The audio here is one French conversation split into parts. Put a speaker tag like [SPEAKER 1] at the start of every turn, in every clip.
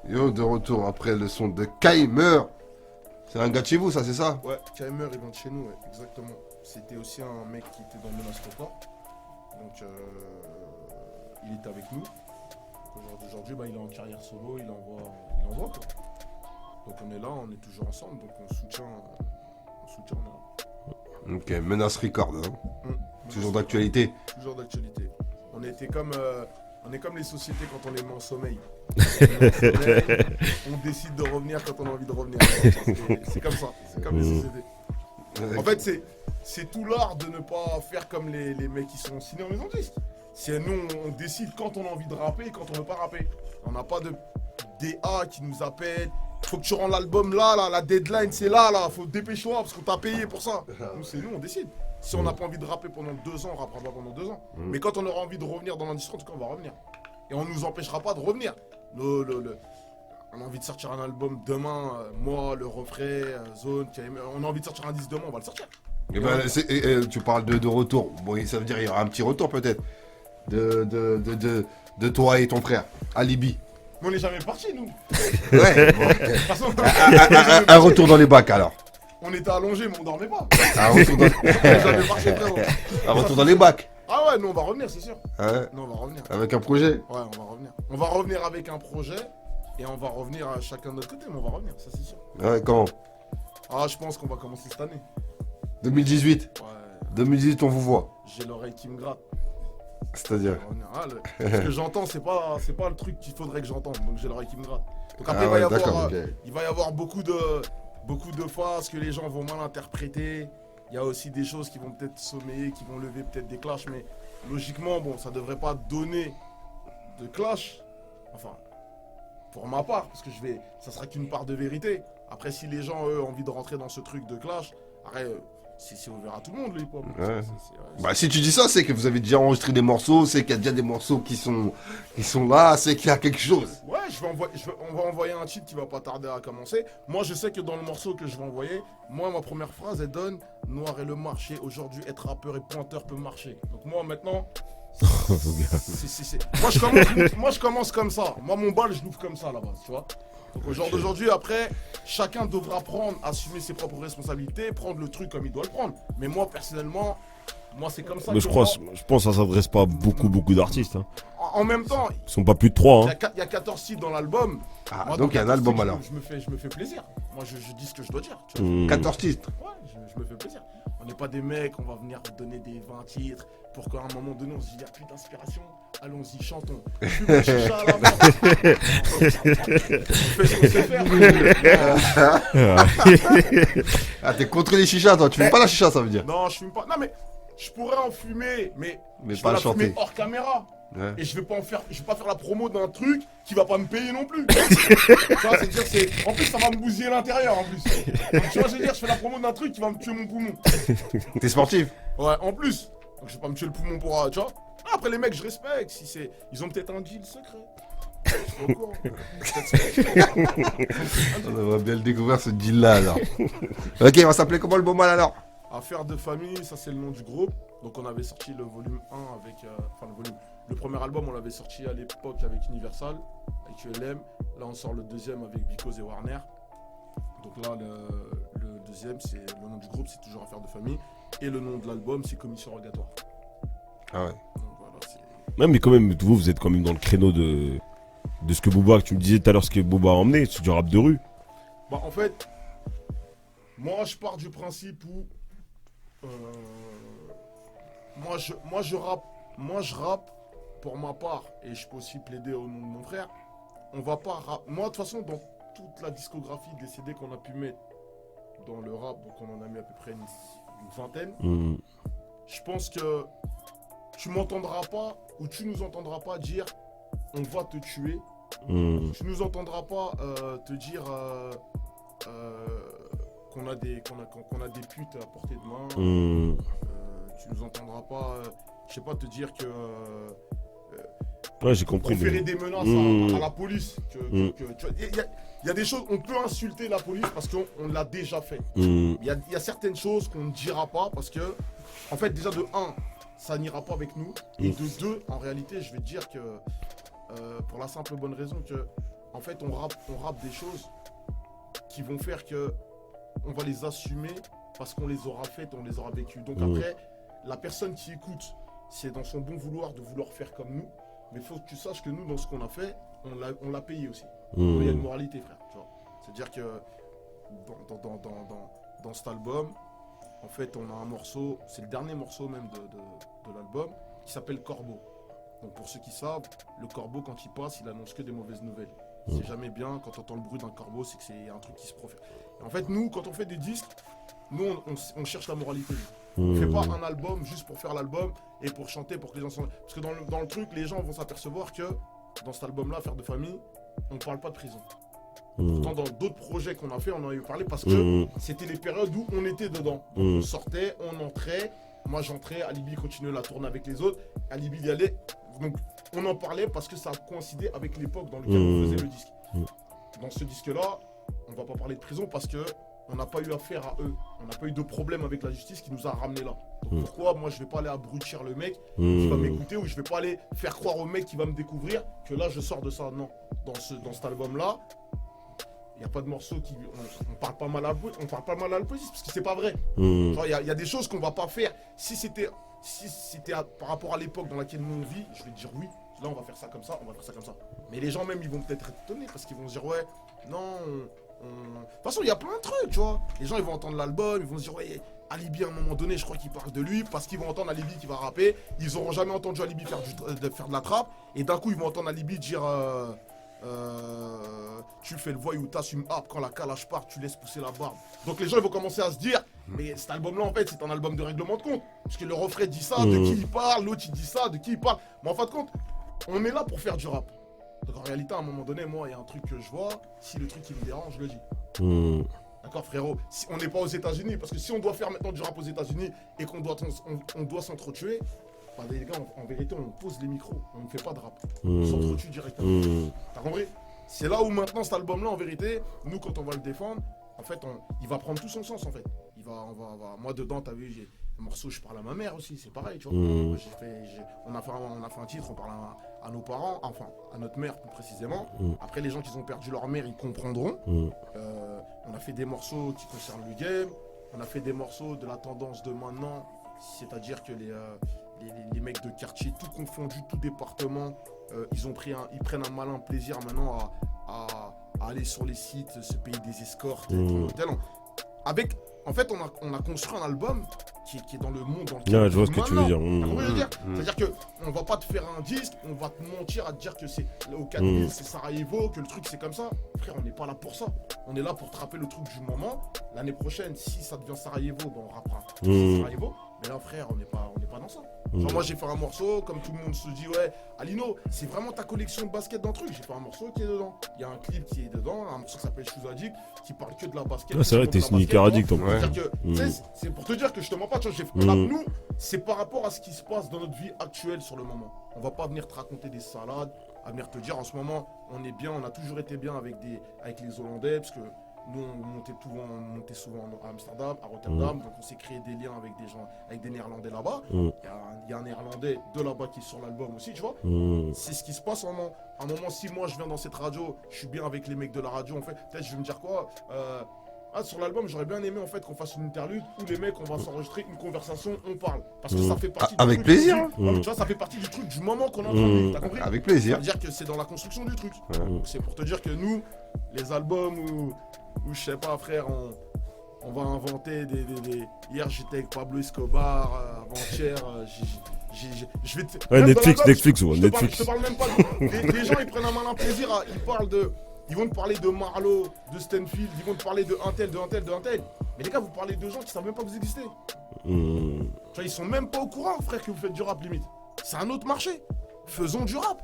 [SPEAKER 1] Yo, de retour après le son de Kaimer. C'est un gars de chez vous, ça, c'est ça?
[SPEAKER 2] Ouais, Kaimer, il vient de chez nous, ouais, exactement. C'était aussi un mec qui était dans Menace Record. Donc, il était avec nous. Aujourd'hui, bah, il est en carrière solo, il envoie quoi. Donc, on est là, on est toujours ensemble, donc on soutient là.
[SPEAKER 1] Ok, Menace Record, hein. Toujours d'actualité.
[SPEAKER 2] Toujours d'actualité. On est comme les sociétés quand on les met en sommeil. On décide de revenir quand on a envie de revenir. C'est comme ça, c'est comme les sociétés. En fait, c'est tout l'art de ne pas faire comme les mecs qui sont signés en maison de disque. C'est nous, on décide quand on a envie de rapper et quand on veut pas rapper. On n'a pas de DA qui nous appelle. Faut que tu rends l'album là, la deadline c'est là, faut dépêcher-toi parce qu'on t'a payé pour ça. Nous, on décide. Si on n'a pas envie de rapper pendant 2 ans, on rappera pas pendant 2 ans. Mais quand on aura envie de revenir dans l'industrie, en tout cas, on va revenir. Et on nous empêchera pas de revenir. On a envie de sortir un album demain, moi, le refrain, Zone, on a envie de sortir un disque demain, on va le sortir.
[SPEAKER 1] Et ben, tu parles de retour. Bon, ça veut dire qu'il y aura un petit retour peut-être de toi et ton frère, Alibi.
[SPEAKER 2] Mais on n'est jamais parti, nous.
[SPEAKER 1] Ouais.
[SPEAKER 2] De toute façon,
[SPEAKER 1] Un retour dans les bacs alors.
[SPEAKER 2] on était allongés, mais on dormait pas.
[SPEAKER 1] Un retour dans,
[SPEAKER 2] On n'est jamais parti, frérot.
[SPEAKER 1] un retour dans les bacs.
[SPEAKER 2] Ah ouais, nous, on va revenir, c'est sûr.
[SPEAKER 1] Ouais.
[SPEAKER 2] Nous, on va revenir.
[SPEAKER 1] Avec un projet.
[SPEAKER 2] Ouais, on va revenir. On va revenir avec un projet et on va revenir à chacun de notre côté, mais on va revenir, ça c'est sûr.
[SPEAKER 1] Ouais, quand?
[SPEAKER 2] Ah, je pense qu'on va commencer cette année.
[SPEAKER 1] 2018.
[SPEAKER 2] Ouais,
[SPEAKER 1] 2018, on vous voit.
[SPEAKER 2] j'ai l'oreille qui me gratte.
[SPEAKER 1] C'est-à-dire.
[SPEAKER 2] On va revenir. Ce que j'entends, c'est pas le truc qu'il faudrait que j'entende, donc j'ai l'oreille qui me gratte. Donc après,
[SPEAKER 1] Ah ouais, d'accord, ok.
[SPEAKER 2] il va y avoir beaucoup de phases que les gens vont mal interpréter. Il y a aussi des choses qui vont peut-être sommeiller, qui vont lever peut-être des clashs, mais logiquement, bon, ça devrait pas donner de clash. Enfin, pour ma part, parce que ça sera qu'une part de vérité. Après, si les gens, eux, ont envie de rentrer dans ce truc de clash, après, c'est ouvert à tout le monde, le hip-hop.
[SPEAKER 1] Ouais. Bah, si tu dis ça, c'est que vous avez déjà enregistré des morceaux, c'est qu'il y a déjà des morceaux qui sont là, c'est qu'il y a quelque chose.
[SPEAKER 2] Ouais, on va envoyer un titre qui va pas tarder à commencer. Moi, je sais que dans le morceau que je vais envoyer, moi, ma première phrase, elle donne « Noir est le marché, aujourd'hui, être rappeur et pointeur peut marcher ». Donc moi, maintenant... Moi, je commence comme ça. Moi, mon bal, je l'ouvre comme ça, à la base, tu vois. Donc au jour d'aujourd'hui, après, chacun devra assumer ses propres responsabilités, prendre le truc comme il doit le prendre. Mais moi, personnellement, c'est comme ça
[SPEAKER 3] Mais
[SPEAKER 2] que
[SPEAKER 3] je pense que ça s'adresse pas à beaucoup d'artistes. Hein.
[SPEAKER 2] En même temps,
[SPEAKER 3] Ils sont pas plus de 3. Hein.
[SPEAKER 2] il y a 14 titres dans l'album.
[SPEAKER 1] Ah,
[SPEAKER 2] Moi,
[SPEAKER 1] donc il y a un album
[SPEAKER 2] titres,
[SPEAKER 1] alors.
[SPEAKER 2] je me fais plaisir. Moi, je dis ce que je dois dire. Tu vois.
[SPEAKER 1] 14 titres.
[SPEAKER 2] Ouais, je me fais plaisir. On n'est pas des mecs, on va venir donner des 20 titres pour qu'à un moment donné, on se dise, il n'y a plus d'inspiration. Allons-y, chantons. Fume le chicha à la main. Fais ce qu'on sait faire.
[SPEAKER 1] Ah, t'es contre les chichas, toi. Tu fumes pas la chicha, ça veut dire.
[SPEAKER 2] Non, je fume pas. Non, mais je pourrais en fumer, mais je
[SPEAKER 1] pas
[SPEAKER 2] vais la
[SPEAKER 1] chanter.
[SPEAKER 2] fumer hors caméra.
[SPEAKER 1] Ouais.
[SPEAKER 2] Et je vais pas faire la promo d'un truc qui va pas me payer non plus. Tu vois, en plus ça va me bousiller l'intérieur en plus. Donc, tu vois, je veux dire, je fais la promo d'un truc qui va me tuer mon poumon.
[SPEAKER 1] T'es sportif.
[SPEAKER 2] Ouais, en plus. Donc je vais pas me tuer le poumon pour, tu vois. Après les mecs, je respecte. Ils ont peut-être un deal secret. Je suis pas au courant.
[SPEAKER 1] On va bien le découvrir ce deal-là alors. Ok, on va s'appeler comment le beau mal alors?
[SPEAKER 2] Affaire de famille, ça c'est le nom du groupe. Donc on avait sorti le volume 1 avec, le premier album on l'avait sorti à l'époque avec Universal, avec ULM. Là on sort le deuxième avec Because et Warner. Donc là le deuxième, c'est le nom du groupe, c'est toujours Affaire de famille. Et le nom de l'album, c'est Commission Rogatoire.
[SPEAKER 1] Ah ouais.
[SPEAKER 2] Donc voilà,
[SPEAKER 3] Ouais, mais quand même, vous êtes quand même dans le créneau de ce que Booba, que tu me disais tout à l'heure, ce que Booba a emmené, c'est du rap de rue.
[SPEAKER 2] Bah en fait, moi je pars du principe où moi je rappe pour ma part, et je peux aussi plaider au nom de mon frère. On va pas moi de toute façon dans toute la discographie des CD qu'on a pu mettre dans le rap, donc on en a mis à peu près une vingtaine. Je pense que tu m'entendras pas ou tu nous entendras pas dire on va te tuer. Tu nous entendras pas te dire qu'on a des putes à portée de main. Tu nous entendras pas, je sais pas, te dire que
[SPEAKER 3] ouais, j'ai compris.
[SPEAKER 2] proférer des menaces à la police. Il y a des choses, on peut insulter la police parce qu'on l'a déjà fait. Il y a certaines choses qu'on ne dira pas parce que, en fait, déjà de 1, ça n'ira pas avec nous. Et de 2, en réalité, je vais te dire que, pour la simple bonne raison que en fait, on rappe des choses qui vont faire que on va les assumer parce qu'on les aura faites, on les aura vécues. Donc après, la personne qui écoute, c'est dans son bon vouloir de vouloir faire comme nous. Mais il faut que tu saches que nous, dans ce qu'on a fait, on l'a payé aussi. Il y a une moralité, frère. Tu vois. C'est-à-dire que dans cet album, en fait, on a un morceau, c'est le dernier morceau même de l'album, qui s'appelle Corbeau. Donc pour ceux qui savent, le corbeau, quand il passe, il annonce que des mauvaises nouvelles. C'est jamais bien, quand on entend le bruit d'un corbeau, c'est que c'est un truc qui se profère. Et en fait, nous, quand on fait des disques, nous, on cherche la moralité. On fait pas un album juste pour faire l'album et pour chanter, pour que les gens sont... Parce que dans le truc, les gens vont s'apercevoir que dans cet album-là, Affaire de famille, on ne parle pas de prison. Pourtant, dans d'autres projets qu'on a fait, on en a eu parlé parce que c'était les périodes où on était dedans. Donc, on sortait, on entrait. Moi, j'entrais, Alibi continuait la tournée avec les autres. Alibi y allait. Donc, on en parlait parce que ça coïncidait avec l'époque dans laquelle on faisait le disque. Dans ce disque-là, on va pas parler de prison parce que on n'a pas eu affaire à eux. On n'a pas eu de problème avec la justice qui nous a ramenés là. Donc pourquoi moi je vais pas aller abrutir le mec qui va m'écouter ou je vais pas aller faire croire au mec qui va me découvrir que là je sors de ça. Non. Dans cet album-là, il n'y a pas de morceau qui... On parle pas mal à la police parce que c'est pas vrai. Il y a des choses qu'on va pas faire. Si c'était par rapport à l'époque dans laquelle nous on vit, je vais te dire oui. Là on va faire ça comme ça, on va faire ça comme ça. Mais les gens même ils vont peut-être être étonnés parce qu'ils vont se dire ouais, non... De toute façon, il y a plein de trucs, tu vois. Les gens, ils vont entendre l'album, ils vont se dire, ouais, Alibi, à un moment donné, je crois qu'il parle de lui, parce qu'ils vont entendre Alibi qui va rapper. Ils auront jamais entendu Alibi faire de la trappe. Et d'un coup, ils vont entendre Alibi dire, tu fais le voyou, t'assumes hop, quand la calage part, tu laisses pousser la barbe. Donc les gens, ils vont commencer à se dire, mais cet album-là, en fait, c'est un album de règlement de compte. Parce que le refrain dit ça, de qui il parle, l'autre, il dit ça, de qui il parle. Mais en fin de compte, on est là pour faire du rap. Donc en réalité, à un moment donné, moi, il y a un truc que je vois. Si le truc qui me dérange, je le dis. D'accord, frérot. Si on n'est pas aux États-Unis, parce que si on doit faire maintenant du rap aux États-Unis et qu'on doit, on doit s'entretuer, bah, les gars, en vérité, on pose les micros. On ne fait pas de rap. On s'entretue directement. T'as compris? C'est là où maintenant, cet album-là, en vérité, nous, quand on va le défendre, en fait, il va prendre tout son sens, en fait. Moi, dedans, t'as vu, j'ai un morceau, je parle à ma mère aussi, c'est pareil, tu vois. On a fait un titre, on parle à nos parents, enfin, à notre mère plus précisément. Après, les gens qui ont perdu leur mère, ils comprendront. On a fait des morceaux qui concernent le game. On a fait des morceaux de la tendance de maintenant, c'est-à-dire que les mecs de quartier, tout confondu, tout département, ils prennent un malin plaisir maintenant à aller sur les sites, se payer des escortes, en fait, on a construit un album qui est dans le monde dans lequel
[SPEAKER 3] je vois ce que tu veux dire.
[SPEAKER 2] C'est-à-dire qu'on va pas te faire un disque, on va te mentir à te dire que c'est au 4000, c'est Sarajevo, que le truc c'est comme ça. Frère, on n'est pas là pour ça. On est là pour te rappeler le truc du moment. L'année prochaine, si ça devient Sarajevo, ben on rappera Sarajevo. Mais là, frère, on n'est pas dans ça. Genre, moi, j'ai fait un morceau, comme tout le monde se dit, ouais, Alino, c'est vraiment ta collection de basket d'un truc. J'ai fait un morceau qui est dedans. Il y a un clip qui est dedans, un morceau qui s'appelle Shoes Addict, qui parle que de la basket.
[SPEAKER 3] C'est vrai, t'es sneaker addict en plus.
[SPEAKER 2] C'est pour te dire que je te mens pas, tu vois, nous, c'est par rapport à ce qui se passe dans notre vie actuelle sur le moment. On va pas venir te raconter des salades, à venir te dire en ce moment, on est bien, on a toujours été bien avec les Hollandais, parce que nous, on montait souvent à Amsterdam, à Rotterdam, donc on s'est créé des liens avec des gens, avec des Néerlandais là-bas. Il y a un Néerlandais de là-bas qui est sur l'album aussi, tu vois. C'est ce qui se passe en moment. À un moment, si moi je viens dans cette radio, je suis bien avec les mecs de la radio, en fait, peut-être je vais me dire quoi sur l'album, j'aurais bien aimé en fait qu'on fasse une interlude où les mecs, on va s'enregistrer une conversation, on parle. Parce que ça fait partie
[SPEAKER 1] avec plaisir.
[SPEAKER 2] Tu vois, ça fait partie du truc du moment qu'on est en train de vivre. T'as compris?
[SPEAKER 1] Avec plaisir.
[SPEAKER 2] C'est-à-dire que c'est dans la construction du truc. Donc c'est pour te dire que nous, les albums où je sais pas, frère, on va inventer des... Hier, j'étais avec Pablo Escobar, avant-hier, je vais te...
[SPEAKER 3] Netflix.
[SPEAKER 2] Je te parle même pas de... Les gens, ils prennent un malin plaisir, ils vont te parler de Marlo, de Stanfield, ils vont te parler de un tel. Mais les gars, vous parlez de gens qui savent même pas que vous existez. Tu vois, ils sont même pas au courant, frère, que vous faites du rap limite. C'est un autre marché. Faisons du rap.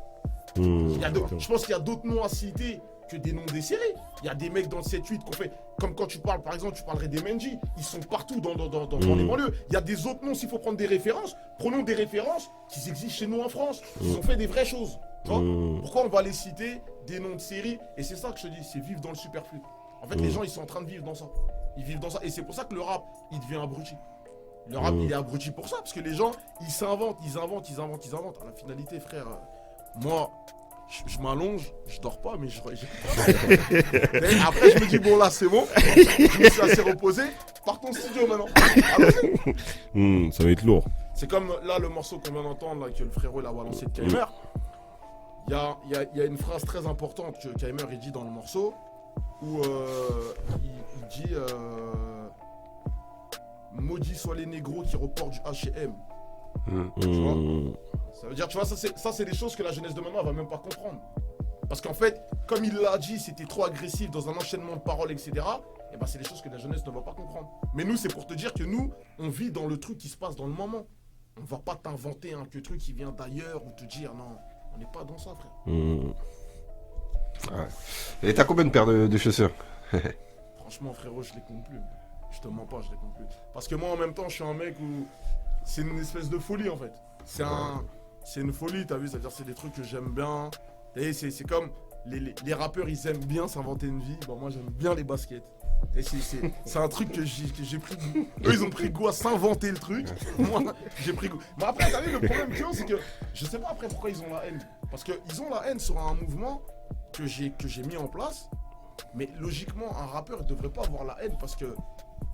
[SPEAKER 2] Je pense qu'il y a d'autres noms à citer que des noms des séries. Il y a des mecs dans le 7-8 qu'on fait, comme quand tu parles, par exemple, tu parlerais des Menji. Ils sont partout dans les banlieues. Il y a des autres noms, s'il faut prendre des références, prenons des références qui existent chez nous en France. Ils ont fait des vraies choses. Tu vois pourquoi on va les citer des noms de séries? Et c'est ça que je te dis, c'est vivre dans le superflu. En fait, les gens, ils sont en train de vivre dans ça. Ils vivent dans ça. Et c'est pour ça que le rap, il devient abruti. Le rap, il est abruti pour ça. Parce que les gens, ils s'inventent. À la finalité, frère, moi, je m'allonge, je dors pas, mais j'écoute. Après, je me dis, bon, là, c'est bon. Je me suis assez reposé. Partons au studio maintenant. Allons-y.
[SPEAKER 3] Ça va être lourd.
[SPEAKER 2] C'est comme là, le morceau qu'on vient d'entendre, là, que le frérot il a balancé de Kaimer. Il y a une phrase très importante que Kaimer il dit dans le morceau où il dit maudits soient les négros qui reportent du H&M. Tu vois, ça veut dire, tu vois, ça c'est des choses que la jeunesse de maintenant va même pas comprendre. Parce qu'en fait, comme il l'a dit, c'était trop agressif dans un enchaînement de paroles, etc. Et ben c'est des choses que la jeunesse ne va pas comprendre. Mais nous, c'est pour te dire que nous, on vit dans le truc qui se passe dans le moment. On va pas t'inventer un truc qui vient d'ailleurs ou te dire non, on n'est pas dans ça, frère.
[SPEAKER 1] Ouais. Et t'as combien de paires de chaussures?
[SPEAKER 2] Franchement, frérot, je les compte plus. Je te mens pas, je les compte plus. Parce que moi, en même temps, je suis un mec où c'est une espèce de folie, en fait. C'est une folie, t'as vu, c'est-à-dire c'est des trucs que j'aime bien. Et c'est comme les rappeurs, ils aiment bien s'inventer une vie. Bah, moi, j'aime bien les baskets. Et c'est un truc que j'ai pris goût. Eux, ils ont pris goût à s'inventer le truc. Moi, j'ai pris goût. Mais après, t'as vu, le problème qu'ils ont, c'est que je sais pas après pourquoi ils ont la haine. Parce qu'ils ont la haine sur un mouvement que j'ai mis en place. Mais logiquement, un rappeur ne devrait pas avoir la haine parce que,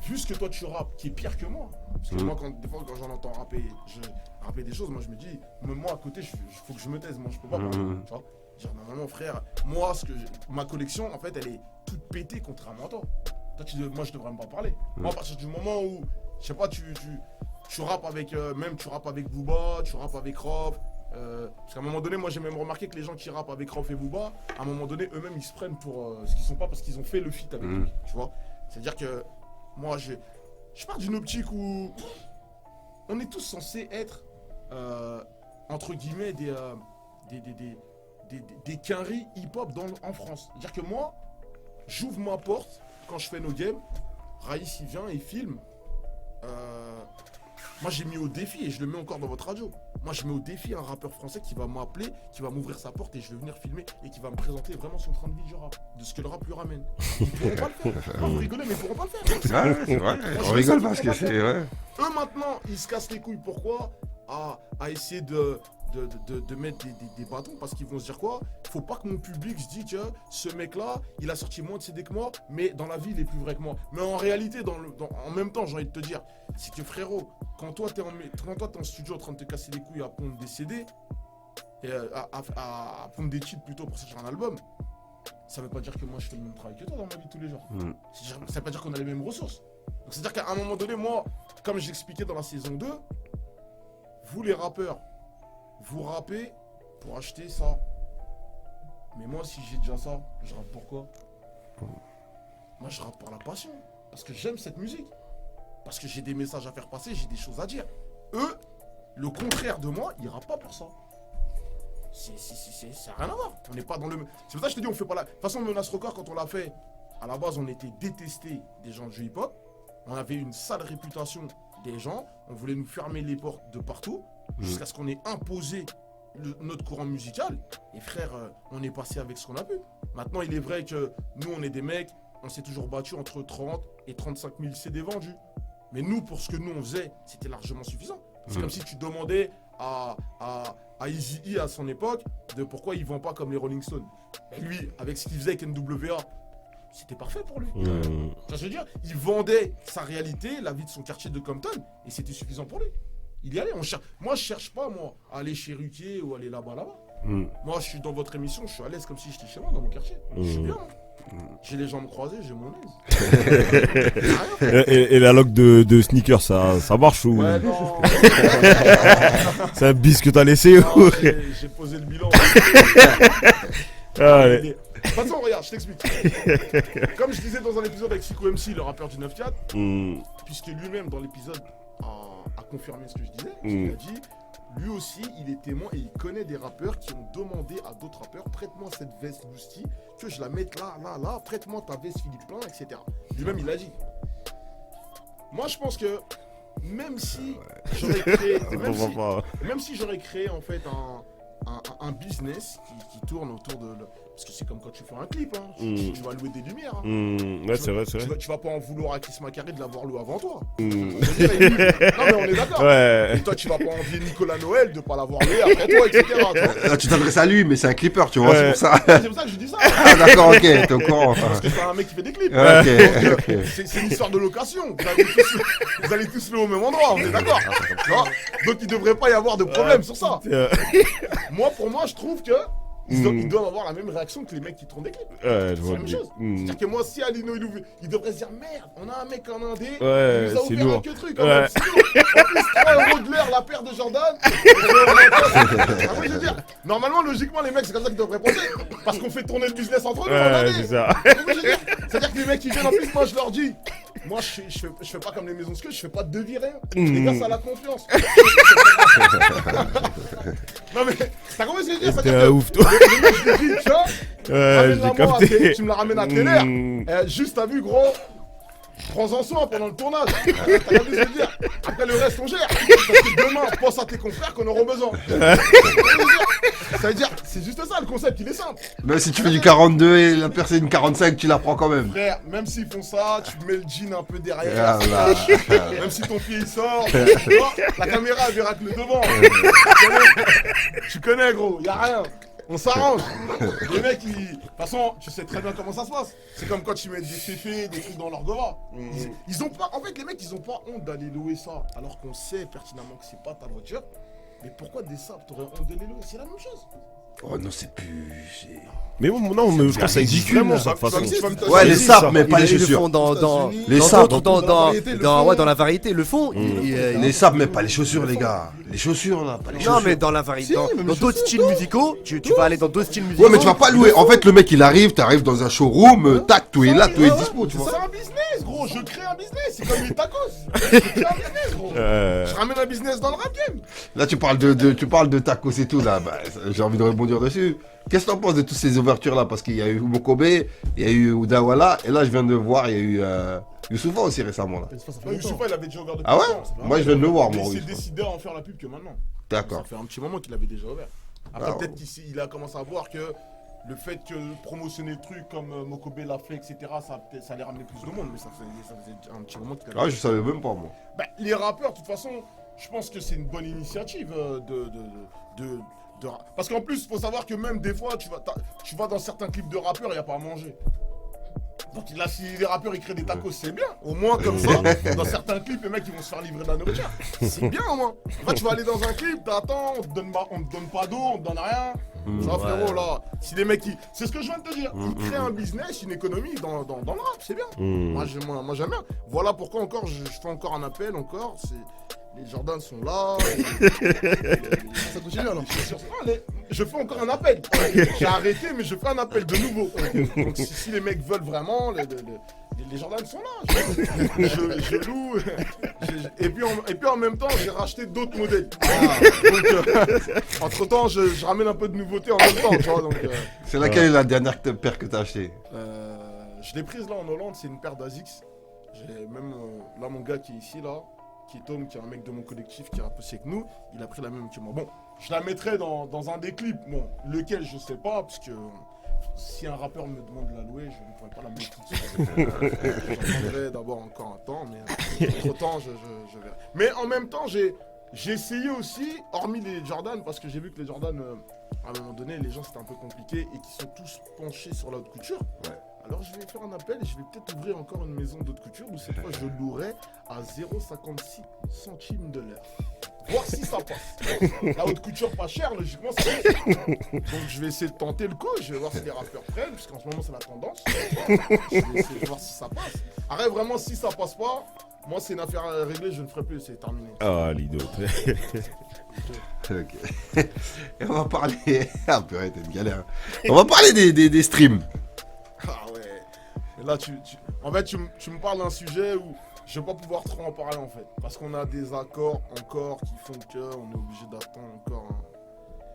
[SPEAKER 2] vu ce que toi tu rappes, qui est pire que moi. Parce que moi, des fois, quand j'en entends rapper des choses, moi je me dis, moi à côté, faut que je me taise. Moi, je peux pas parler. Tu vois, dire, normalement, frère, moi, ma collection, en fait, elle est toute pétée contrairement à toi. Moi, je devrais même pas parler. Moi, à partir du moment où, je sais pas, tu rappes avec, même tu rappes avec Booba, tu rappes avec Rof. Parce qu'à un moment donné, moi j'ai même remarqué que les gens qui rappent avec Rof et Booba, à un moment donné, eux-mêmes ils se prennent pour ce qu'ils sont pas parce qu'ils ont fait le feat avec lui. Tu vois, c'est-à-dire que moi je pars d'une optique où on est tous censés être entre guillemets des quinries hip-hop en France. C'est-à-dire que moi, j'ouvre ma porte quand je fais nos games, Raïs il vient et filme. Moi j'ai mis au défi et je le mets encore dans votre radio. Moi je mets au défi un rappeur français qui va m'appeler, qui va m'ouvrir sa porte et je vais venir filmer et qui va me présenter vraiment son train de vie du rap, de ce que le rap lui ramène. Ils pourront pas le faire. Vous rigolez mais ils pourront pas le faire.
[SPEAKER 1] Ouais, c'est vrai. On rigole parce que c'est vrai.
[SPEAKER 2] Eux maintenant ils se cassent les couilles. Pourquoi à essayer de mettre des bâtons parce qu'ils vont se dire quoi? Faut pas que mon public se dise que ce mec là il a sorti moins de CD que moi mais dans la vie il est plus vrai que moi. Mais en réalité en même temps j'ai envie de te dire c'est que frérot quand toi t'es en studio en train de te casser les couilles à pondre des CD et à pondre des titres plutôt pour sortir un album, ça veut pas dire que moi je fais le même travail que toi dans ma vie de tous les jours. Ça veut pas dire qu'on a les mêmes ressources. Donc c'est à dire qu'à un moment donné moi comme j'expliquais dans la saison 2, vous les rappeurs vous rappez pour acheter ça. Mais moi, si j'ai déjà ça, je rappe pourquoi? Moi, je rappe par la passion. Parce que j'aime cette musique. Parce que j'ai des messages à faire passer, j'ai des choses à dire. Eux, le contraire de moi, ils rappent pas pour ça. Ça n'a rien à voir. On n'est pas dans le... C'est pour ça que je te dis, on fait pas la... De toute façon, Menace Record, quand on l'a fait, à la base, on était détestés des gens du hip-hop. On avait une sale réputation des gens. On voulait nous fermer les portes de partout. Jusqu'à ce qu'on ait imposé notre courant musical. Et frère, on est passé avec ce qu'on a pu. Maintenant, il est vrai que nous, on est des mecs, on s'est toujours battu entre 30 et 35 000 CD vendus. Mais nous, pour ce que nous, on faisait, c'était largement suffisant. C'est comme si tu demandais à Eazy-E à son époque de pourquoi il vend pas comme les Rolling Stones. Et lui, avec ce qu'il faisait avec NWA, c'était parfait pour lui. Ça veut dire, il vendait sa réalité, la vie de son quartier de Compton, et c'était suffisant pour lui. Il y allait. Moi, je cherche pas, à aller chez Ruquier ou aller là-bas. Moi, je suis dans votre émission, je suis à l'aise comme si j'étais chez moi, dans mon quartier. Je suis bien. J'ai les jambes croisées, j'ai mon aise.
[SPEAKER 3] et la loque de sneakers, ça marche ou...
[SPEAKER 2] Ouais, non.
[SPEAKER 3] C'est un bis que t'as laissé ou...
[SPEAKER 2] J'ai posé le bilan.
[SPEAKER 3] Allez.
[SPEAKER 2] De toute façon, regarde, je t'explique. Comme je disais dans un épisode avec Siko MC, le rappeur du 9-4, puisque lui-même, dans l'épisode, a confirmé ce que je disais, il a dit, lui aussi, il est témoin et il connaît des rappeurs qui ont demandé à d'autres rappeurs, prête-moi cette veste Boosty, que je la mette là, prête-moi ta veste Philippe Plein, etc. Lui-même, il l'a dit. Moi, je pense que même si j'aurais créé, même si j'aurais créé en fait un business qui tourne autour de... Parce que c'est comme quand tu fais un clip, hein. Tu vas louer des lumières. Hein.
[SPEAKER 3] Ouais, c'est vrai.
[SPEAKER 2] Tu vas pas en vouloir à Chris Macari de l'avoir loué avant toi.
[SPEAKER 3] Mm.
[SPEAKER 2] Je veux dire, non mais on est d'accord.
[SPEAKER 3] Ouais.
[SPEAKER 2] Et toi tu vas pas envier Nicolas Noël de pas l'avoir loué après toi, etc. Tu vois.
[SPEAKER 1] Là, tu t'adresses à lui, mais c'est un clipper, tu vois,
[SPEAKER 3] Ouais.
[SPEAKER 1] c'est pour ça.
[SPEAKER 2] C'est pour ça que je dis ça.
[SPEAKER 1] Ah, d'accord, ok, t'es au courant.
[SPEAKER 2] Parce que c'est un mec qui fait des clips.
[SPEAKER 1] Ok,
[SPEAKER 2] Donc,
[SPEAKER 1] ok.
[SPEAKER 2] c'est une histoire de location. Vous allez tous louer au même endroit, on est d'accord. Tu vois. Donc il devrait pas y avoir de problème sur ça. Pour moi, je trouve que ils doivent avoir la même réaction que les mecs qui tournent des clips.
[SPEAKER 3] Ouais, je
[SPEAKER 2] C'est
[SPEAKER 3] vois
[SPEAKER 2] la même
[SPEAKER 3] bien.
[SPEAKER 2] chose. C'est-à-dire que moi, si Alino il devrait se dire merde, on a un mec en Indé,
[SPEAKER 3] Ouais,
[SPEAKER 2] il nous a
[SPEAKER 3] c'est
[SPEAKER 2] ouvert
[SPEAKER 3] lourd.
[SPEAKER 2] un que truc.
[SPEAKER 3] Ouais.
[SPEAKER 2] En plus, 3 € de l'heure la paire de Jordan. Ah oui, je veux dire, normalement, logiquement, les mecs, c'est comme ça qu'ils devraient penser. Parce qu'on fait tourner le business entre nous en
[SPEAKER 3] Ouais,
[SPEAKER 2] Indé.
[SPEAKER 3] c'est ça.
[SPEAKER 2] C'est-à-dire que les mecs qui viennent en plus, moi je leur dis, moi je fais pas comme les maisons de ski, je fais pas de devis rien. Les gars, ça a la confiance. Non mais, t'as compris ce que je veux dire?
[SPEAKER 3] T'es un ouf, toi.
[SPEAKER 2] Le mec, je lui dis, tiens,
[SPEAKER 3] Ouais, j'ai capté.
[SPEAKER 2] tu me la ramènes à Téler. Juste, t'as vu, gros? Prends-en soin pendant le tournage. T'as compris ce que je veux dire? Après, le reste, on gère. Parce que demain, pense à tes confrères qu'on aura besoin. Ça veut dire, c'est juste ça, le concept, il est simple.
[SPEAKER 1] Même si tu fais du 42 et la personne une 45, tu la prends quand même.
[SPEAKER 2] Frère, même s'ils font ça, tu mets le jean un peu derrière.
[SPEAKER 1] Ah, là.
[SPEAKER 2] Même si ton pied il sort, tu vois, la caméra elle verra que le devant. Tu connais gros, y a rien. On s'arrange. Les mecs, de toute façon, tu sais très bien comment ça se passe. C'est comme quand ils mettent des féfés, des trucs dans leur gova. Ils ont pas, en fait, les mecs, ils ont pas honte d'aller louer ça, alors qu'on sait pertinemment que c'est pas ta voiture. Mais pourquoi des sapes, t'aurais honte de les louer? C'est la même chose.
[SPEAKER 1] Oh non, c'est plus.
[SPEAKER 3] Mais bon, non, mais je pense que ça existe vraiment, ça, de toute façon.
[SPEAKER 1] Ouais, les
[SPEAKER 3] sapes,
[SPEAKER 1] sapes, mais pas les
[SPEAKER 4] Ils le
[SPEAKER 1] chaussures.
[SPEAKER 4] font dans
[SPEAKER 1] Les
[SPEAKER 4] dans
[SPEAKER 1] sapes,
[SPEAKER 4] d'autres- dans la variété, ils le font.
[SPEAKER 1] Les sapes, mais pas les chaussures, les gars. Les chaussures, là, pas les
[SPEAKER 4] Non,
[SPEAKER 1] chaussures.
[SPEAKER 4] mais dans la variété,
[SPEAKER 2] Si,
[SPEAKER 4] dans
[SPEAKER 2] même
[SPEAKER 4] dans
[SPEAKER 2] les
[SPEAKER 4] d'autres styles musicaux, tu vas aller dans d'autres styles musicaux.
[SPEAKER 1] Ouais, mais tu vas pas louer. En fait, le mec, il arrive, t'arrives dans un showroom, tac, tout est là, tout est dispo, tu vois.
[SPEAKER 2] C'est un business, gros. Je crée un business. C'est comme les tacos. Je crée un business, gros. Je ramène un business dans le rap game.
[SPEAKER 1] Là, tu parles de tacos et tout, là. Bah, j'ai envie de rebondir dessus. Qu'est-ce que t'en penses de toutes ces ouvertures-là? Parce qu'il y a eu Mokobe, il y a eu Udawala, et là, je viens de voir, il y a eu Youssoufa aussi récemment, là.
[SPEAKER 2] Youssoufa, il avait déjà ouvert depuis
[SPEAKER 1] Ah ouais?
[SPEAKER 2] longtemps, c'est pas
[SPEAKER 1] Moi, je viens de le voir,
[SPEAKER 2] Mais
[SPEAKER 1] moi.
[SPEAKER 2] il s'est
[SPEAKER 1] Youssoufa.
[SPEAKER 2] décidé à en faire la pub que maintenant.
[SPEAKER 1] D'accord.
[SPEAKER 2] Ça fait un petit moment qu'il avait déjà ouvert. Après,
[SPEAKER 1] Ah,
[SPEAKER 2] peut-être qu'il a commencé à voir que le fait que promotionner le truc comme Mokobe l'a fait, etc., ça allait ramener plus de monde. Mais ça faisait un petit moment qu'il avait.
[SPEAKER 1] Ah, je savais même pas, moi.
[SPEAKER 2] Bah, les rappeurs, de toute façon, je pense que c'est une bonne initiative Parce qu'en plus, faut savoir que même des fois, tu vas dans certains clips de rappeurs, il n'y a pas à manger. Donc là, si les rappeurs ils créent des tacos, c'est bien. Au moins, comme ça, dans certains clips, les mecs ils vont se faire livrer de la nourriture. C'est bien au moins. Là, tu vas aller dans un clip, t'attends, on te donne pas d'eau, on te donne rien. Ça, frérot, là, si les mecs c'est ce que je viens de te dire. Ils créent un business, une économie dans le rap, c'est bien. Moi, j'aime bien. Voilà pourquoi encore, je fais encore un appel, encore. Les Jordans sont là. Ça continue alors. Je fais encore un appel. J'ai arrêté, mais je fais un appel de nouveau. Donc si les mecs veulent vraiment, les Jordans sont là. Je loue. Et puis en même temps, j'ai racheté d'autres modèles. Donc entre temps, je ramène un peu de nouveauté en même temps. Tu vois, donc,
[SPEAKER 1] C'est laquelle est la dernière paire que t'as achetée?
[SPEAKER 2] je l'ai prise là en Hollande, c'est une paire d'Asics. J'ai même là mon gars qui est ici là. Qui est Tom, qui est un mec de mon collectif qui a apprécié que nous, il a pris la même que moi. Bon, je la mettrai dans un des clips, bon, lequel je sais pas, parce que si un rappeur me demande de la louer, je ne pourrais pas la mettre tout de suite. J'attendrai d'abord encore un temps, mais entre temps, je verrai. Mais en même temps, j'ai essayé aussi, hormis les Jordan, parce que j'ai vu que les Jordan, à un moment donné, les gens c'était un peu compliqué et qu'ils sont tous penchés sur la haute couture. Ouais. Alors je vais faire un appel et je vais peut-être ouvrir encore une maison d'haute couture où cette fois je louerai à 0,56 centimes de l'heure. Voir si ça passe. La haute couture pas chère, logiquement ça passe. Donc je vais essayer de tenter le coup, je vais voir si les rappeurs prennent, puisqu'en ce moment c'est la tendance. Je vais essayer de voir si ça passe. Arrête, vraiment si ça passe pas, moi c'est une affaire à régler, je ne ferai plus, c'est terminé.
[SPEAKER 3] Ah, Lido.
[SPEAKER 1] Ok. Et on va parler. Ah, purée, t'es une galère. On va parler des streams.
[SPEAKER 2] Ah ouais. Mais là, en fait, tu me parles d'un sujet où je vais pas pouvoir trop en parler en fait. Parce qu'on a des accords encore qui font qu'on est obligé d'attendre encore.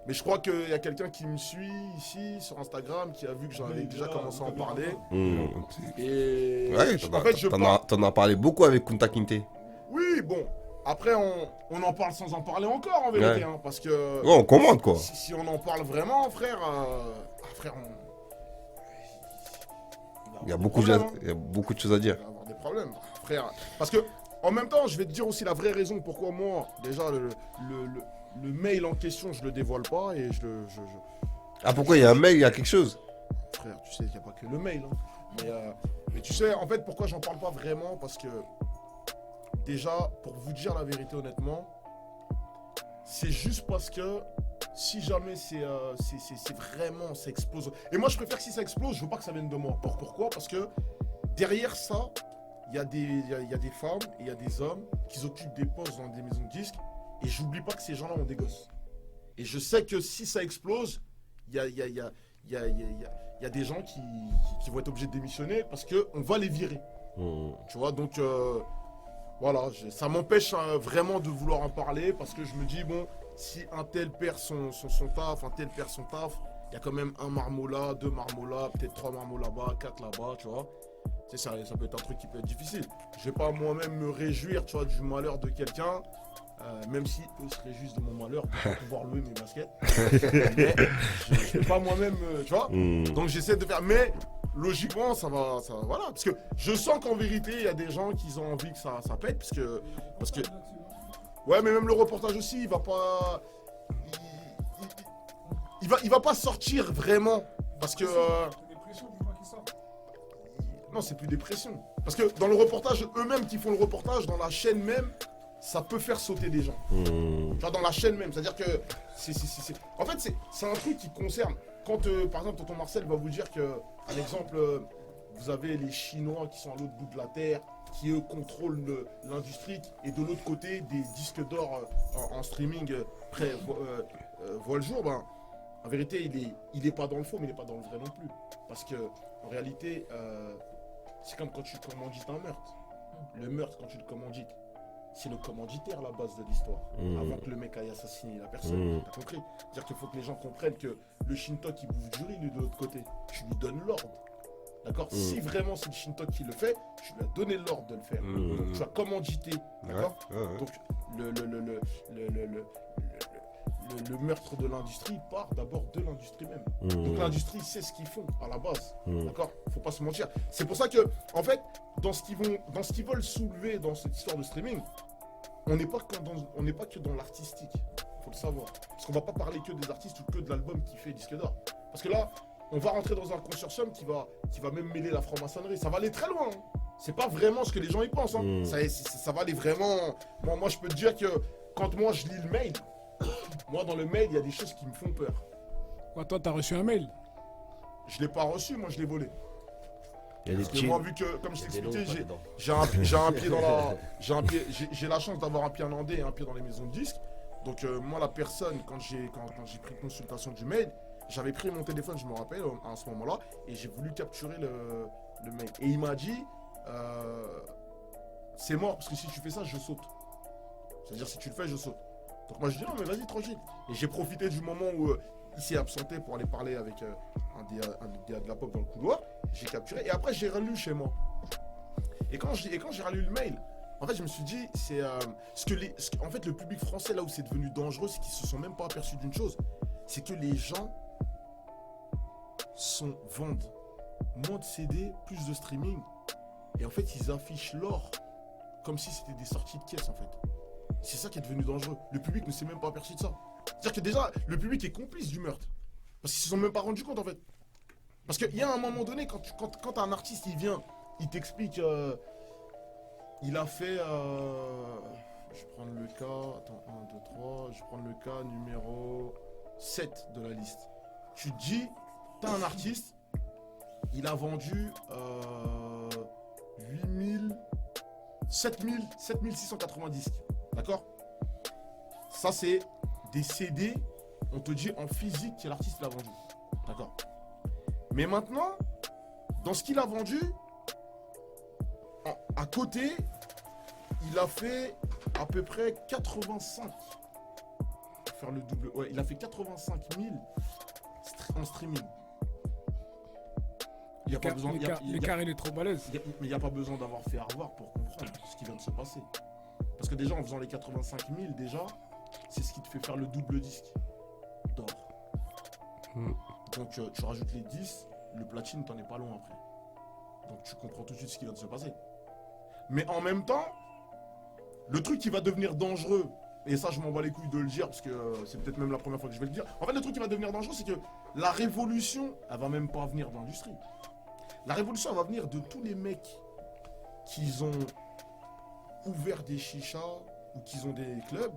[SPEAKER 2] Mais je crois qu'il y a quelqu'un qui me suit ici sur Instagram qui a vu que j'en avais déjà commencé à en parler. Et
[SPEAKER 1] Ouais,
[SPEAKER 2] en fait,
[SPEAKER 1] t'en as parlé beaucoup avec Kunta Kinte.
[SPEAKER 2] Oui, bon. Après, on en parle sans en parler encore, en vérité.
[SPEAKER 1] Ouais.
[SPEAKER 2] Hein, parce que
[SPEAKER 1] Ouais, on commande quoi.
[SPEAKER 2] si on en parle vraiment, frère, frère,
[SPEAKER 1] Il y a beaucoup de choses à dire.
[SPEAKER 2] Il va y avoir des problèmes, frère. Parce que, en même temps, je vais te dire aussi la vraie raison pourquoi moi, déjà, le mail en question, je le dévoile pas et
[SPEAKER 1] Ah, pourquoi il y a un mail, il y a quelque chose?
[SPEAKER 2] Frère, tu sais qu'il n'y a pas que le mail. Hein. Mais tu sais, en fait, pourquoi j'en parle pas vraiment? Parce que, déjà, pour vous dire la vérité honnêtement, c'est juste parce que si jamais c'est vraiment, ça explose. Et moi, je préfère que si ça explose, je veux pas que ça vienne de moi. Pourquoi? Parce que derrière ça, il y a des femmes et il y a des hommes qui occupent des postes dans des maisons de disques. Et j'oublie pas que ces gens-là ont des gosses. Et je sais que si ça explose, il y a des gens qui vont être obligés de démissionner parce qu'on va les virer. Tu vois, donc voilà, ça m'empêche vraiment de vouloir en parler parce que je me dis, bon, si un tel perd son taf, un tel perd son taf, il y a quand même un marmot là, 2 marmots là, peut-être 3 marmots là-bas, 4 là-bas, tu vois. Tu sais, ça peut être un truc qui peut être difficile. Je vais pas moi-même me réjouir, tu vois, du malheur de quelqu'un. Même si eux se réjouissent de mon malheur pour pouvoir louer mes baskets. Mais je vais pas moi-même, tu vois. Donc j'essaie de faire. Mais logiquement, ça va, voilà. Parce que je sens qu'en vérité, il y a des gens qui ont envie que ça pète. Parce que. Ouais, mais même le reportage aussi, il va pas. Il va pas sortir vraiment. Parce que. Non, c'est plus des pressions. Parce que dans le reportage, eux-mêmes qui font le reportage, dans la chaîne même, ça peut faire sauter des gens. Tu vois, dans la chaîne même. C'est-à-dire que. En fait, c'est un truc qui concerne. Quand, par exemple, tonton Marcel va vous dire que, par exemple, vous avez les Chinois qui sont à l'autre bout de la terre, qui eux contrôlent l'industrie, et de l'autre côté, des disques d'or en streaming voient le jour, ben, en vérité, il est pas dans le faux, mais il n'est pas dans le vrai non plus. Parce que, en réalité, c'est comme quand tu commandites un meurtre. Le meurtre, quand tu le commandites, c'est le commanditaire la base de l'histoire. Avant que le mec aille assassiner la personne. T'as compris? C'est-à-dire qu'il faut que les gens comprennent que le Shintok qui bouffe du riz, lui, de l'autre côté, tu lui donnes l'ordre. D'accord? Si vraiment c'est le Shintok qui le fait, tu lui as donné l'ordre de le faire. Donc tu as commandité. D'accord? Donc le meurtre de l'industrie part d'abord de l'industrie même. Donc l'industrie sait ce qu'ils font à la base. D'accord? Faut pas se mentir. C'est pour ça que, en fait, dans ce qu'ils veulent soulever dans cette histoire de streaming, on n'est pas que dans l'artistique. Faut le savoir. Parce qu'on va pas parler que des artistes ou que de l'album qui fait disque d'or. Parce que là, on va rentrer dans un consortium qui va même mêler la franc-maçonnerie. Ça va aller très loin. Hein. C'est pas vraiment ce que les gens y pensent. Hein. Ça va aller vraiment. Moi, je peux te dire que quand moi je lis le mail, moi dans le mail, il y a des choses qui me font peur.
[SPEAKER 5] Quoi, toi, t'as reçu un mail?
[SPEAKER 2] Je l'ai pas reçu, moi je l'ai volé.
[SPEAKER 4] Il y a des
[SPEAKER 2] Parce que
[SPEAKER 4] petits.
[SPEAKER 2] moi, vu que, comme je t'expliquais, j'ai un pied dans la. J'ai la chance d'avoir un pied en Andé et un pied dans les maisons de disques. Donc, moi, la personne, quand j'ai pris consultation du mail, j'avais pris mon téléphone, je me rappelle, à ce moment-là, et j'ai voulu capturer le mail. Et il m'a dit, c'est mort, parce que si tu fais ça, je saute. C'est-à-dire, si tu le fais, je saute. Donc, moi, je dis, non, mais vas-y, tranquille. Et j'ai profité du moment où il s'est absenté pour aller parler avec un des de la pop dans le couloir. J'ai capturé, et après, j'ai relu chez moi. Et quand j'ai relu le mail, en fait, je me suis dit, c'est en fait, le public français, là où c'est devenu dangereux, c'est qu'ils se sont même pas aperçus d'une chose. C'est que les gens vendent moins de CD, plus de streaming. Et en fait, ils affichent l'or comme si c'était des sorties de caisse, en fait. C'est ça qui est devenu dangereux. Le public ne s'est même pas aperçu de ça. C'est-à-dire que déjà, le public est complice du meurtre. Parce qu'ils se sont même pas rendus compte, en fait. Parce qu'il y a un moment donné, quand un artiste, il vient, il t'explique... il a fait... je vais prendre le cas... Attends, 1, 2, 3... Je vais prendre le cas numéro 7 de la liste. Tu te dis, t'as un artiste, il a vendu 7680 disques. D'accord? Ça, c'est des CD, on te dit en physique que l'artiste l'a vendu. D'accord? Mais maintenant, dans ce qu'il a vendu, à côté, il a fait à peu près 85. Pour faire le double. Ouais, il a fait 85 000 en streaming. Il y a pas besoin.
[SPEAKER 5] L'écart, il est trop balèze.
[SPEAKER 2] Mais il n'y a pas besoin d'avoir fait Harvard pour comprendre ce qui vient de se passer. Parce que déjà, en faisant les 85 000, déjà, c'est ce qui te fait faire le double disque d'or. Donc, tu rajoutes les 10, le platine, t'en es pas loin après. Donc, tu comprends tout de suite ce qui vient de se passer. Mais en même temps, le truc qui va devenir dangereux, et ça, je m'en bats les couilles de le dire, parce que c'est peut-être même la première fois que je vais le dire. En fait, le truc qui va devenir dangereux, c'est que la révolution, elle va même pas venir de l'industrie. La révolution, elle va venir de tous les mecs qui ont ouvert des chichas ou qui ont des clubs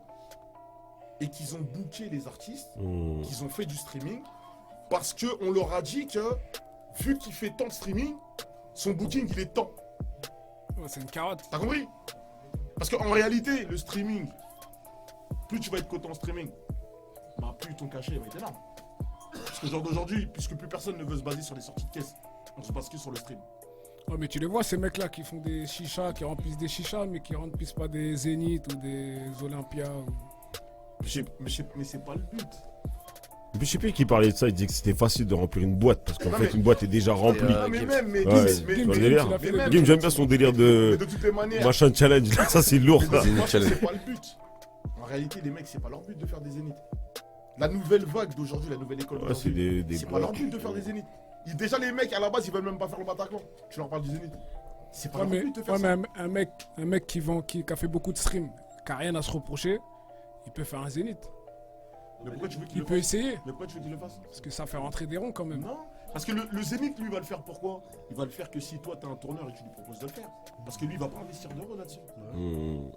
[SPEAKER 2] et qui ont booké les artistes, qui ont fait du streaming, parce qu'on leur a dit que, vu qu'il fait tant de streaming, son booking, il est tant.
[SPEAKER 5] Ouais, c'est une carotte.
[SPEAKER 2] T'as compris? Parce qu'en réalité, le streaming, plus tu vas être coté en streaming, bah plus ton cachet va être énorme. Parce que genre d'aujourd'hui, puisque plus personne ne veut se baser sur les sorties de caisse, on se base que sur le stream.
[SPEAKER 5] Ouais, mais tu les vois, ces mecs-là qui font des chichas, qui remplissent des chichas, mais qui remplissent pas des Zénith ou des Olympia.
[SPEAKER 2] Mais c'est pas le but.
[SPEAKER 3] Mais je sais plus qui parlait de ça, il disait que c'était facile de remplir une boîte parce qu'en
[SPEAKER 2] Non,
[SPEAKER 3] fait
[SPEAKER 2] mais-
[SPEAKER 3] une boîte est déjà remplie.
[SPEAKER 2] Non, mais même, mais
[SPEAKER 3] Ouais,
[SPEAKER 2] Gims, mais-
[SPEAKER 3] dans le
[SPEAKER 5] Gims,
[SPEAKER 3] délire.
[SPEAKER 5] il a fait
[SPEAKER 2] mais
[SPEAKER 5] des-
[SPEAKER 2] même-
[SPEAKER 3] Gims, j'aime bien son délire
[SPEAKER 2] mais
[SPEAKER 3] de
[SPEAKER 2] de toutes les manières,
[SPEAKER 3] machin challenge. Là, ça c'est lourd.
[SPEAKER 2] mais de
[SPEAKER 3] Ça.
[SPEAKER 2] toute façon, c'est pas le but. En réalité, les mecs, c'est pas leur but de faire des zéniths. La nouvelle vague d'aujourd'hui, la nouvelle école
[SPEAKER 3] Ouais, c'est
[SPEAKER 2] d'aujourd'hui,
[SPEAKER 3] des
[SPEAKER 2] c'est pas leur but de faire des zéniths. Déjà, les mecs, à la base, ils veulent même pas faire le Bataclan. Tu leur parles du zénith. C'est pas
[SPEAKER 5] Ouais,
[SPEAKER 2] leur
[SPEAKER 5] mais,
[SPEAKER 2] but de faire
[SPEAKER 5] ouais,
[SPEAKER 2] ça.
[SPEAKER 5] mais un mec qui a fait beaucoup de streams, qui a rien à se reprocher, il peut faire un Zénith.
[SPEAKER 2] Mais pourquoi tu veux qu'il
[SPEAKER 5] Il
[SPEAKER 2] le
[SPEAKER 5] peut
[SPEAKER 2] fasse?
[SPEAKER 5] essayer,
[SPEAKER 2] Mais pourquoi tu veux qu'il le fasse?
[SPEAKER 5] parce que ça fait rentrer des ronds quand même.
[SPEAKER 2] Non, parce que le Zénith, lui, va le faire pourquoi? Il va le faire que si toi, t'es un tourneur et que tu lui proposes de le faire. Parce que lui, il va pas investir d'euros là-dessus.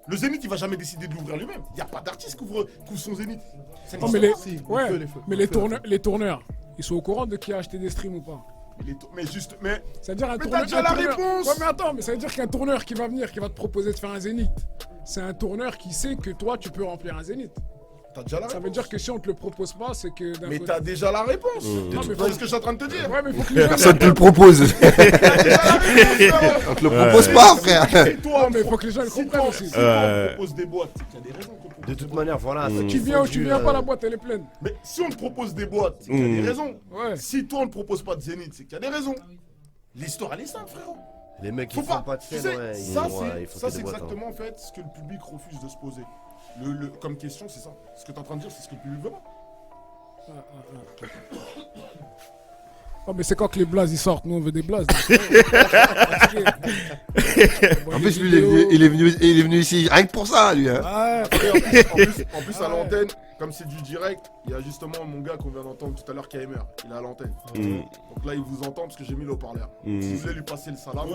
[SPEAKER 2] Le Zénith, il va jamais décider de l'ouvrir lui-même. Il n'y a pas d'artiste qui ouvre son Zénith. Ça
[SPEAKER 5] Oh, mais les,
[SPEAKER 2] n'existe pas.
[SPEAKER 5] ouais,
[SPEAKER 2] le feu,
[SPEAKER 5] mais
[SPEAKER 2] le
[SPEAKER 5] les,
[SPEAKER 2] feu,
[SPEAKER 5] tourneurs, les tourneurs, ils sont au courant de qui a acheté des streams ou pas.
[SPEAKER 2] Mais juste, mais
[SPEAKER 5] C'est-à-dire un
[SPEAKER 2] Mais
[SPEAKER 5] tourneur.
[SPEAKER 2] t'as déjà
[SPEAKER 5] un
[SPEAKER 2] la
[SPEAKER 5] tourneur-
[SPEAKER 2] réponse.
[SPEAKER 5] Ouais, mais attends, mais ça veut dire qu'un tourneur qui va venir, qui va te proposer de faire un Zénith, c'est un tourneur qui sait que toi, tu peux remplir un Zénith.
[SPEAKER 2] t'as déjà la
[SPEAKER 5] Ça
[SPEAKER 2] réponse.
[SPEAKER 5] veut dire que si on te le propose pas, c'est que d'un
[SPEAKER 2] Mais
[SPEAKER 5] côté-
[SPEAKER 2] t'as déjà la réponse.
[SPEAKER 5] Non, mais
[SPEAKER 2] C'est ce que je suis en train de te dire.
[SPEAKER 5] Ouais, mais faut que les gens.
[SPEAKER 1] Personne te le propose.
[SPEAKER 2] T'as déjà la réponse, frérot.
[SPEAKER 1] On te le propose pas, frère.
[SPEAKER 2] Si toi,
[SPEAKER 5] Non, mais faut que les gens le
[SPEAKER 2] si
[SPEAKER 5] comprennent
[SPEAKER 2] toi,
[SPEAKER 5] aussi.
[SPEAKER 2] si toi, on te propose des boîtes, c'est qu'il y a des raisons qu'on propose
[SPEAKER 4] De
[SPEAKER 2] des
[SPEAKER 4] toute
[SPEAKER 2] boîtes.
[SPEAKER 4] manière, voilà. ça,
[SPEAKER 5] Tu
[SPEAKER 4] il
[SPEAKER 5] viens
[SPEAKER 4] faut
[SPEAKER 5] ou tu
[SPEAKER 4] du,
[SPEAKER 5] viens pas, la boîte elle est pleine.
[SPEAKER 2] Mais si on te propose des boîtes, c'est qu'il y a des raisons.
[SPEAKER 5] Ouais.
[SPEAKER 2] Si toi, on te propose pas de Zénith, c'est qu'il y a des raisons. L'histoire, elle est simple, frérot.
[SPEAKER 4] Les mecs qui
[SPEAKER 2] Faut
[SPEAKER 4] font
[SPEAKER 2] pas.
[SPEAKER 4] pas de
[SPEAKER 2] Tu
[SPEAKER 4] scène,
[SPEAKER 2] sais,
[SPEAKER 4] ouais,
[SPEAKER 2] ça,
[SPEAKER 4] il faut
[SPEAKER 2] c'est
[SPEAKER 4] des boîtes, hein.
[SPEAKER 2] exactement en fait ce que le public refuse de se poser. Comme question, c'est ça. Ce que t'es en train de dire, c'est ce que le public veut pas.
[SPEAKER 5] Oh, mais c'est quand que les blazes ils sortent, nous on veut des blazes.
[SPEAKER 1] En plus, lui, il est venu ici rien que pour ça, lui. Hein.
[SPEAKER 2] Et en plus, à l'antenne, comme c'est du direct, il y a justement mon gars qu'on vient d'entendre tout à l'heure, KMR. Il est à l'antenne. Donc là, il vous entend parce que j'ai mis le haut-parleur. Si vous voulez lui passer le salam,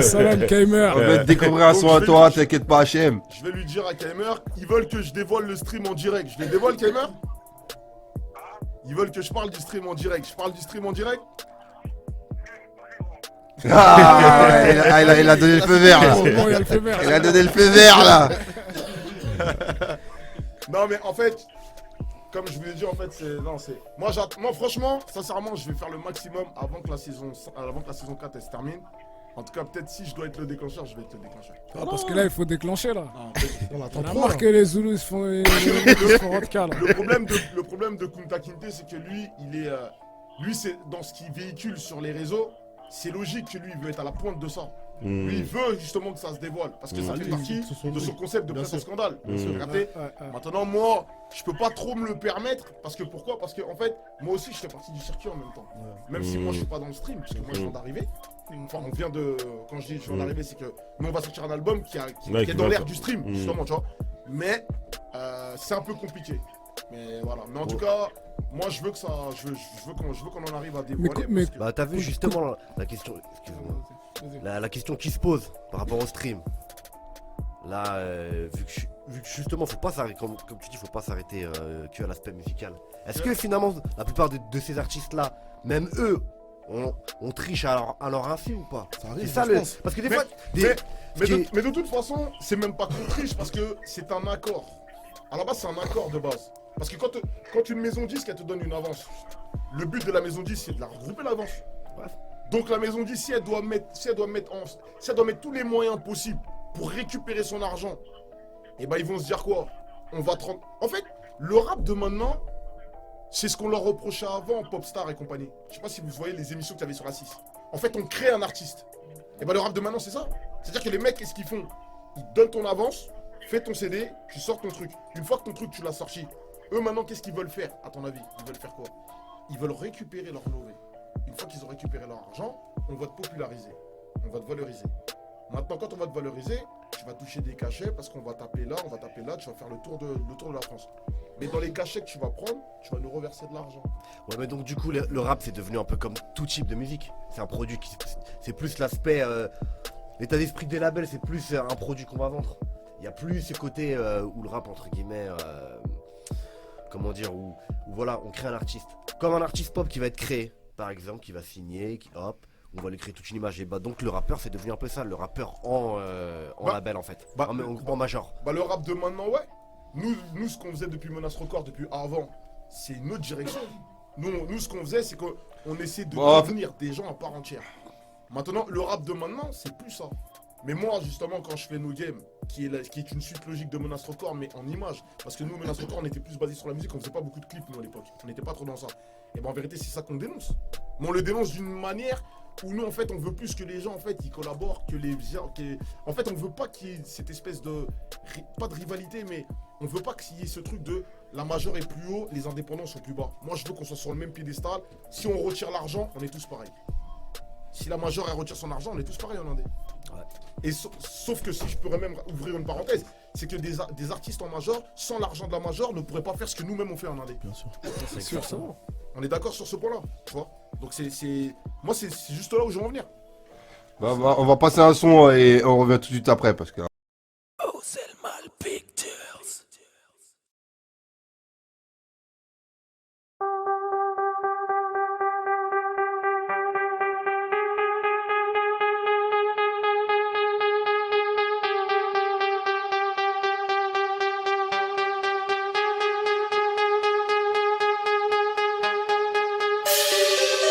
[SPEAKER 5] Salam Kaimer.
[SPEAKER 1] On va te découvrir un
[SPEAKER 2] Donc,
[SPEAKER 1] son
[SPEAKER 2] je
[SPEAKER 1] à
[SPEAKER 2] vais
[SPEAKER 1] toi,
[SPEAKER 2] lui-
[SPEAKER 1] t'inquiète pas, HM.
[SPEAKER 2] je vais lui dire à KMR, ils veulent que je dévoile le stream en direct. Je les dévoile, KMR? Ils veulent que je parle du stream en direct. Je parle du stream en direct?
[SPEAKER 1] Ah, il a donné le feu vert, là.
[SPEAKER 5] Bon, il y a le feu vert.
[SPEAKER 1] Il a donné le feu vert, là.
[SPEAKER 2] Non, mais en fait, comme je vous l'ai dit, en fait, c'est. Non, c'est. Moi, franchement, sincèrement, je vais faire le maximum avant que la saison 4 elle se termine. En tout cas, peut-être si je dois être le déclencheur, je vais être le déclencheur.
[SPEAKER 5] Ah, parce que là il faut déclencher là.
[SPEAKER 2] Non,
[SPEAKER 5] On a marqué les Zoulous ils se font ils font Rodka, là.
[SPEAKER 2] le problème de Kunta Kinte, c'est que lui, lui, c'est dans ce qu'il véhicule sur les réseaux. C'est logique que lui, il veut être à la pointe de ça. Lui, il veut justement que ça se dévoile. Parce que ça fait partie de son concept de presse en scandale. Vous captez?
[SPEAKER 5] Ouais.
[SPEAKER 2] Maintenant, moi, je peux pas trop me le permettre. Parce que pourquoi? Parce que, en fait, moi aussi, je fais partie du circuit en même temps. Même si moi, je suis pas dans le stream, parce que moi, je viens d'arriver. Enfin, on vient de. Quand je dis je viens d'arriver, c'est que nous, on va sortir un album qui est dans l'air du stream, justement, tu vois. Mais c'est un peu compliqué. Mais voilà. Mais en tout cas, moi, je veux que ça. Je veux qu'on en arrive à dévoiler.
[SPEAKER 5] mais-
[SPEAKER 2] parce que-
[SPEAKER 4] Bah, t'as vu justement la question. Excuse-moi. La question qui se pose par rapport au stream. Là, vu que justement, faut pas s'arrêter, comme tu dis, faut pas s'arrêter que à l'aspect musical. Est-ce que finalement, la plupart de ces artistes-là, même eux, on triche à leur insu ou pas?
[SPEAKER 6] Ça arrive,
[SPEAKER 4] C'est ça
[SPEAKER 6] je
[SPEAKER 4] le.
[SPEAKER 6] pense.
[SPEAKER 4] Parce que des
[SPEAKER 2] Mais-
[SPEAKER 4] fois.
[SPEAKER 2] Mais de toute façon, c'est même pas qu'on triche parce que c'est un accord. À la base, c'est un accord de base. Parce que quand une maison disque, elle te donne une avance. Le but de la maison disque, c'est de la regrouper l'avance. Donc la maison disque, si elle doit mettre tous les moyens possibles pour récupérer son argent, et ben ils vont se dire quoi? On va En fait, le rap de maintenant, c'est ce qu'on leur reprochait avant, Popstar et compagnie. Je sais pas si vous voyez les émissions qu'il y avait sur la 6. En fait, on crée un artiste. Et ben le rap de maintenant, c'est ça. C'est-à-dire que les mecs, qu'est-ce qu'ils font? Ils donnent ton avance, fais ton CD, tu sors ton truc. Une fois que ton truc, tu l'as sorti, eux maintenant, qu'est-ce qu'ils veulent faire, à ton avis? Ils veulent faire quoi? Ils veulent récupérer leur lové. Une fois qu'ils ont récupéré leur argent, on va te populariser. On va te valoriser. Maintenant, quand on va te valoriser, tu vas toucher des cachets parce qu'on va taper là, tu vas faire le tour de la France. Mais dans les cachets que tu vas prendre, tu vas nous reverser de l'argent.
[SPEAKER 4] Ouais, mais donc du coup, le rap, c'est devenu un peu comme tout type de musique. C'est un produit qui... C'est plus l'aspect... l'état d'esprit des labels, c'est plus un produit qu'on va vendre. Il n'y a plus ce côté où le rap, entre guillemets... comment dire, où voilà, on crée un artiste. Comme un artiste pop qui va être créé, par exemple, qui va signer, hop, on va lui créer toute une image. Et bah donc le rappeur, c'est devenu un peu ça, le rappeur en label en fait, en major.
[SPEAKER 2] Bah le rap de maintenant, ouais. Nous ce qu'on faisait depuis Menace Record, depuis avant, c'est une autre direction. Nous ce qu'on faisait, c'est qu'on essaie de devenir des gens à part entière. Maintenant, le rap de maintenant, c'est plus ça. Mais moi, justement, quand je fais No Game, qui est une suite logique de Menace Record, mais en image, parce que nous, Menace Record, on était plus basé sur la musique, on faisait pas beaucoup de clips, nous, à l'époque. On n'était pas trop dans ça. Et ben en vérité, c'est ça qu'on dénonce. Mais on le dénonce d'une manière où nous, en fait, on veut plus que les gens, en fait, ils collaborent, que les gens... En fait, on veut pas qu'il y ait cette espèce de... Pas de rivalité, mais on veut pas qu'il y ait ce truc de... La majeure est plus haut, les indépendants sont plus bas. Moi, je veux qu'on soit sur le même piédestal. Si on retire l'argent, on est tous pareils. Si la majeure, elle retire son argent, on est tous pareils en Indé. Ouais. Et sauf que si je pourrais même ouvrir une parenthèse, c'est que des artistes en major, sans l'argent de la major, ne pourraient pas faire ce que nous-mêmes on fait en Indé.
[SPEAKER 3] Bien sûr.
[SPEAKER 4] C'est sûr, ça.
[SPEAKER 2] On est d'accord sur ce point-là, tu vois. Donc moi, c'est juste là où je veux en venir.
[SPEAKER 1] Bah, on va passer un son et on revient tout de suite après parce que...
[SPEAKER 6] Oh, Selmal Pictures.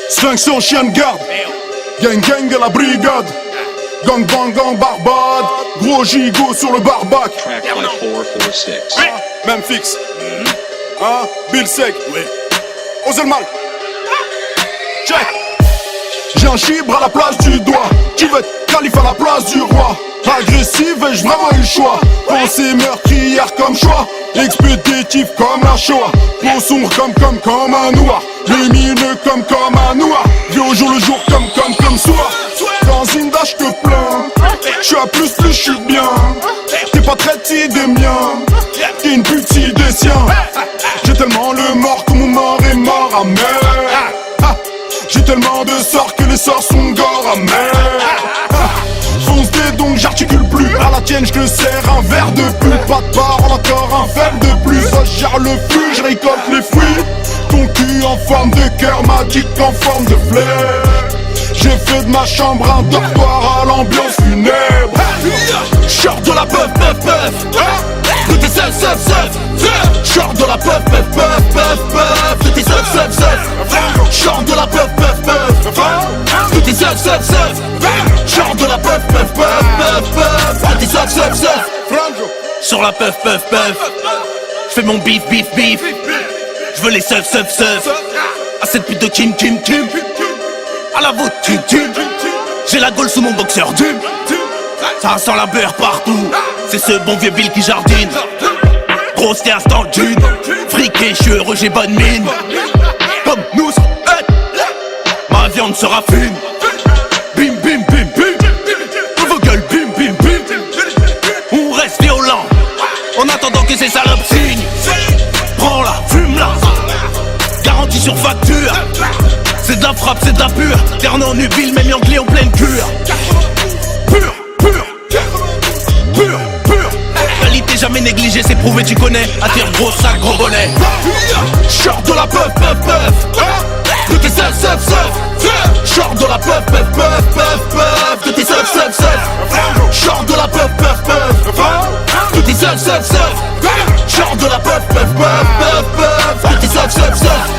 [SPEAKER 7] Sphinx en chien de garde, gang gang à la brigade, gang bang gang barbade, gros gigot sur le barbac.
[SPEAKER 8] Track by 446.
[SPEAKER 7] Même fixe, hein, Bill Seg, osez le mal. Check. J'ai un chibre à la place du doigt, qui veut être calife à la place du roi. Agressive, ai-je vraiment eu le choix? Pensée meurtrière comme choix, expéditif comme la Shoah. Peau sombre comme un noir, lumineux comme un noir. Vie au jour le jour comme soir. Dans Zinda j'te plains, j'suis à plus j'suis bien. T'es pas traité des miens, t'es une pute des siens. J'ai tellement le mort que mon mort est mort à mer. J'ai tellement de sorts que les sorts sont gore à mer. Fonce des donc j'articule plus. À la tienne j'te sers un verre de plus. Pas de parole encore un faible de plus. Je gère le flux, je récolte les fruits. Ton cul en forme de cœur, ma dick en forme de fleur. J'ai fait de ma chambre un dortoir à l'ambiance funèbre. Short de la puff puff puff. De tes seufs seufs seufs. Short de la puff puff puff puff puff. De tes seufs seufs seufs. Short de la puff puff puff. De tes seufs seufs seufs. Short de la puff puff puff puff puff. De tes seufs seufs seufs.
[SPEAKER 6] Sur la puff puff puff, j'fais mon beef beef beef. J'veux les seufs seufs seufs. À cette pute de Kim Kim Kim. À la vôtre Kim Kim. J'ai la gaule sous mon boxeur Dim. Ça sent la beurre partout. C'est ce bon vieux Bill qui jardine. Grosse terrasse dans le dune. Friqué, j'suis heureux, j'ai bonne mine. Comme nous, ma viande sera fine. Bim bim bim bim. Vos gueules bim bim bim. On reste violent en attendant que ces salopes signent. Prends-la, fume-la. Garantie sur facture. C'est de la frappe, c'est de la pure. Terre non nubile, même anglais en pleine cure. Pur, pur, pur, pur. Qualité jamais négligée, c'est prouvé, tu connais. Attire gros sac, gros bonnet.
[SPEAKER 7] Short de la puff puff puff. De tes seufs seufs seufs. Short de la puff puff puff puff puff. De tes seufs seufs seufs. Short de la puff puff puff. De tes seufs seufs seufs. Short de la puff puff puff puff puff. De tes seufs seufs seufs.